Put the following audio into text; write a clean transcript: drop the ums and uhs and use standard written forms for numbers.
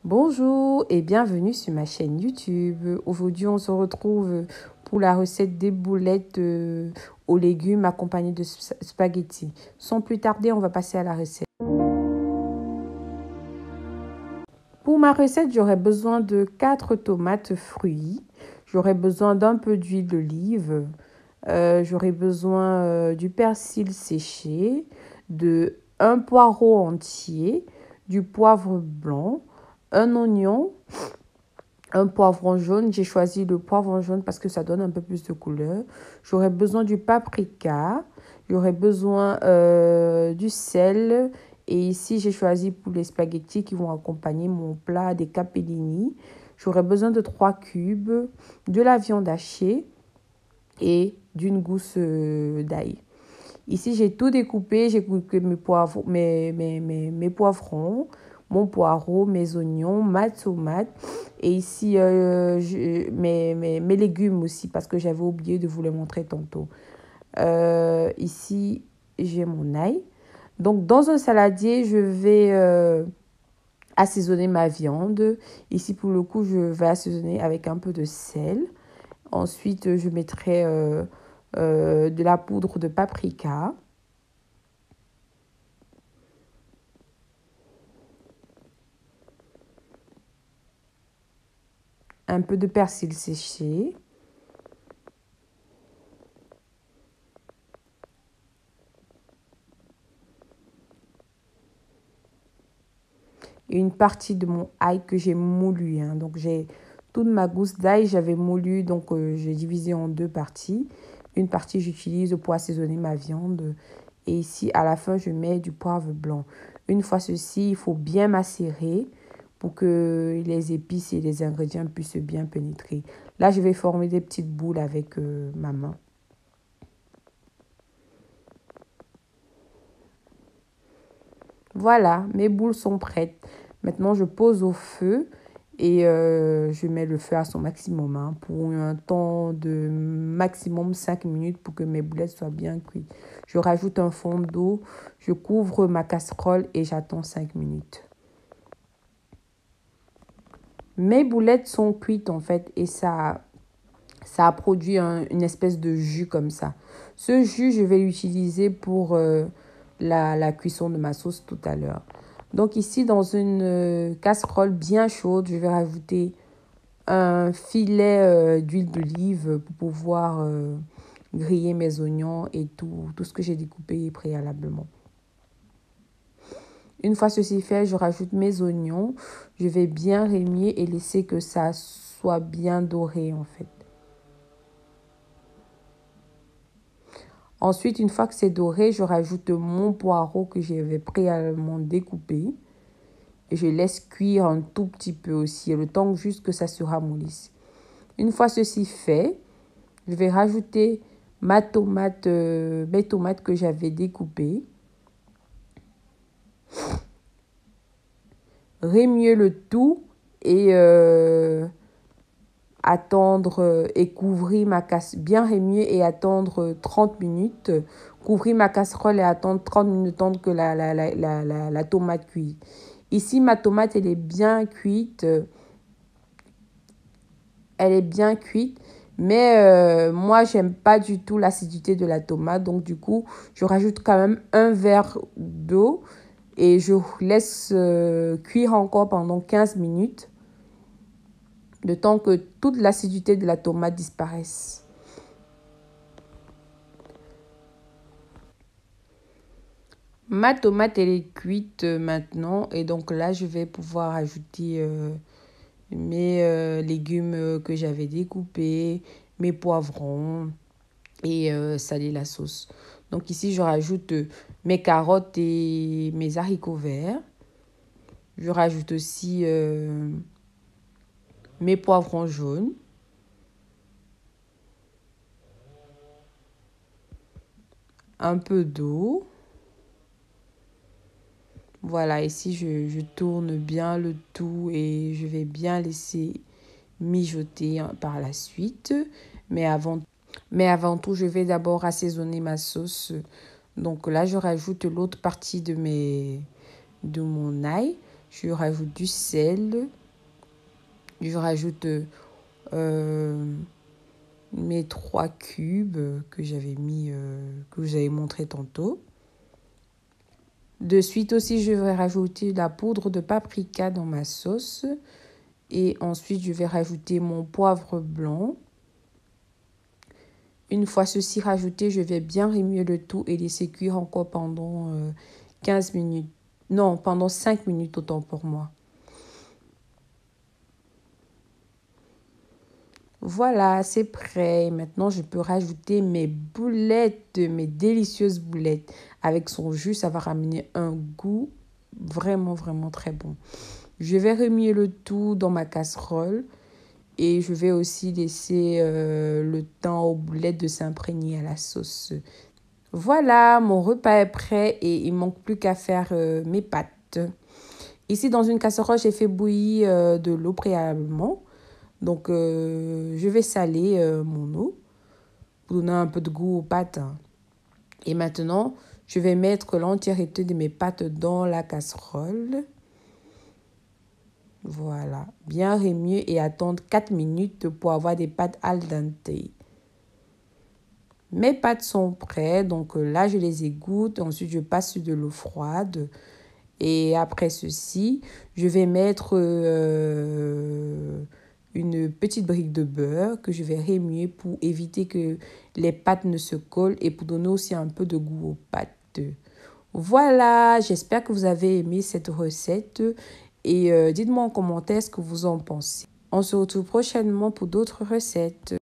Bonjour et bienvenue sur ma chaîne YouTube. Aujourd'hui, on se retrouve pour la recette des boulettes aux légumes accompagnées de spaghettis. Sans plus tarder, on va passer à la recette. Pour ma recette, j'aurai besoin de 4 tomates fruits. J'aurai besoin d'un peu d'huile d'olive. J'aurai besoin du persil séché, de un poireau entier, du poivre blanc, un oignon, un poivron jaune. J'ai choisi le poivron jaune parce que ça donne un peu plus de couleur. J'aurai besoin du paprika. J'aurai besoin du sel. Et ici, j'ai choisi pour les spaghettis qui vont accompagner mon plat des capellini. J'aurai besoin de 3 cubes, de la viande hachée et d'une gousse d'ail. Ici, j'ai tout découpé. J'ai coupé mes poivrons, mon poireau, mes oignons, ma tomate. Et ici, mes légumes aussi, parce que j'avais oublié de vous les montrer tantôt. Ici, j'ai mon ail. Donc, dans un saladier, je vais assaisonner ma viande. Ici, pour le coup, je vais assaisonner avec un peu de sel. Ensuite, je mettrai de la poudre de paprika. Un peu de persil séché. Et une partie de mon ail que j'ai moulu. Donc, j'ai toute ma gousse d'ail, j'avais moulu. Donc, j'ai divisé en 2 parties. Une partie, j'utilise pour assaisonner ma viande. Et ici, à la fin, je mets du poivre blanc. Une fois ceci, il faut bien macérer pour que les épices et les ingrédients puissent bien pénétrer. Là, je vais former des petites boules avec ma main. Voilà, mes boules sont prêtes. Maintenant, je pose au feu et je mets le feu à son maximum pour un temps de maximum 5 minutes pour que mes boulettes soient bien cuites. Je rajoute un fond d'eau, je couvre ma casserole et j'attends 5 minutes. Mes boulettes sont cuites en fait et ça a produit une espèce de jus comme ça. Ce jus, je vais l'utiliser pour la cuisson de ma sauce tout à l'heure. Donc ici, dans une casserole bien chaude, je vais rajouter un filet d'huile d'olive pour pouvoir griller mes oignons et tout ce que j'ai découpé préalablement. Une fois ceci fait, je rajoute mes oignons. Je vais bien remuer et laisser que ça soit bien doré en fait. Ensuite, une fois que c'est doré, je rajoute mon poireau que j'avais préalablement découpé. Et je laisse cuire un tout petit peu aussi, le temps juste que ça se ramollisse. Une fois ceci fait, je vais rajouter mes tomates que j'avais découpées. Remuer le tout et attendre et couvrir ma casserole, bien remuer et attendre 30 minutes. Couvrir ma casserole et attendre 30 minutes, attendre que la tomate cuise. Ici, ma tomate, elle est bien cuite. Elle est bien cuite. Mais moi, j'aime pas du tout l'acidité de la tomate. Donc, du coup, je rajoute quand même un verre d'eau. Et je laisse cuire encore pendant 15 minutes. Le temps que toute l'acidité de la tomate disparaisse. Ma tomate, elle est cuite maintenant. Et donc là, je vais pouvoir ajouter mes légumes que j'avais découpés, mes poivrons et saler la sauce. Donc ici, je rajoute mes carottes et mes haricots verts. Je rajoute aussi mes poivrons jaunes. Un peu d'eau. Voilà, ici, je tourne bien le tout et je vais bien laisser mijoter par la suite. Mais avant tout, je vais d'abord assaisonner ma sauce. Donc là, je rajoute l'autre partie de mon ail. Je rajoute du sel. Je rajoute mes 3 cubes que j'avais mis, que vous avez montré tantôt. De suite aussi, je vais rajouter la poudre de paprika dans ma sauce. Et ensuite, je vais rajouter mon poivre blanc. Une fois ceci rajouté, je vais bien remuer le tout et laisser cuire encore pendant 15 minutes. Non, pendant 5 minutes autant pour moi. Voilà, c'est prêt. Maintenant, je peux rajouter mes boulettes, mes délicieuses boulettes. Avec son jus, ça va ramener un goût vraiment, vraiment très bon. Je vais remuer le tout dans ma casserole et je vais aussi laisser le temps aux boulettes de s'imprégner à la sauce. Voilà, mon repas est prêt et il ne manque plus qu'à faire mes pâtes. Ici, dans une casserole, j'ai fait bouillir de l'eau préalablement. Donc, je vais saler mon eau pour donner un peu de goût aux pâtes. Et maintenant, je vais mettre l'entièreté de mes pâtes dans la casserole. Voilà, bien remuer et attendre 4 minutes pour avoir des pâtes al dente. Mes pâtes sont prêtes, donc là, je les égoutte. Ensuite, je passe sur de l'eau froide. Et après ceci, je vais mettre une petite brique de beurre que je vais remuer pour éviter que les pâtes ne se collent et pour donner aussi un peu de goût aux pâtes. Voilà, j'espère que vous avez aimé cette recette et dites-moi en commentaire ce que vous en pensez. On se retrouve prochainement pour d'autres recettes.